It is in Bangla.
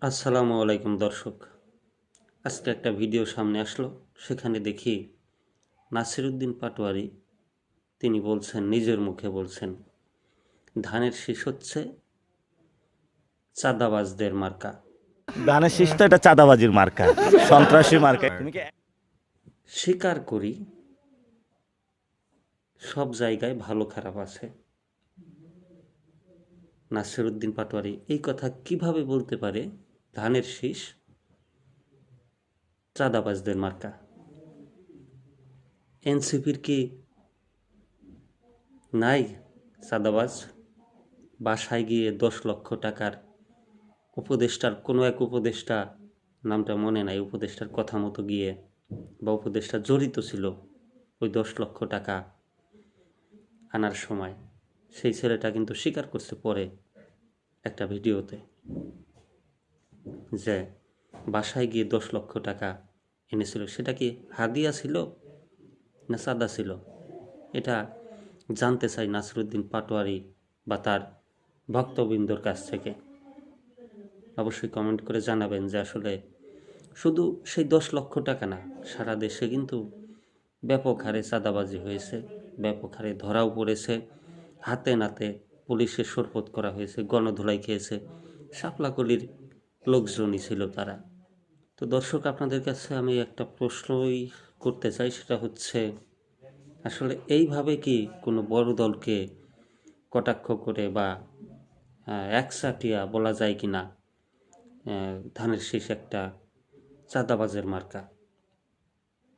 আসসালামু আলাইকুম দর্শক। আজকে একটা ভিডিও সামনে আসলো, সেখানে দেখি নাসিরুদ্দিন পাটোয়ারি তিনি বলছেন, নিজের মুখে বলছেন, ধানের শীষ হচ্ছে চাঁদাবাজদের মার্কা। ধানের শীষ তো এটা চাঁদাবাজির মার্কা, সন্ত্রাসী মার্কা। তুমি কি স্বীকার করি, সব জায়গায় ভালো খারাপ আছে। নাসিরুদ্দিন পাটোয়ারি এই কথা কিভাবে বলতে পারে ধানের শীষ চাঁদাবাজদের মার্কা? এনসিপির কি নাই চাঁদাবাজ? বাসায় গিয়ে 10 লক্ষ টাকার উপদেষ্টার কোনো এক উপদেষ্টা, নামটা মনে নাই, উপদেষ্টার কথা মতো গিয়ে বা উপদেষ্টা জড়িত ছিল ওই 10 লক্ষ টাকা আনার সময়, সেই ছেলেটা কিন্তু স্বীকার করছে পরে একটা ভিডিওতে যে বাসায় গিয়ে 10 লক্ষ টাকা এনেছিল। সেটা কি হাদিয়া ছিল না সাদা ছিল? এটা জানতে চাই নাসিরুদ্দিন পাটোয়ারি বা তার ভক্তবৃন্দর কাছ থেকে। অবশ্যই কমেন্ট করে জানাবেন যে আসলে শুধু সেই 10 লক্ষ টাকা না, সারা দেশে কিন্তু ব্যাপক হারে চাঁদাবাজি হয়েছে, ব্যাপক হারে ধরাও পড়েছে, হাতে নাতে পুলিশের সোরপোত করা হয়েছে, গণধোলাই খেয়েছে, শাপলাকলির লোকজনই ছিল তারা। তো দর্শক, আপনাদের কাছে আমি একটা প্রশ্নই করতে চাই, সেটা হচ্ছে আসলে এইভাবে কি কোনো বড় দলকে কটাক্ষ করে বা একচাটিয়া বলা যায় কি না ধানের শীষ একটা চাঁদাবাজের মার্কা?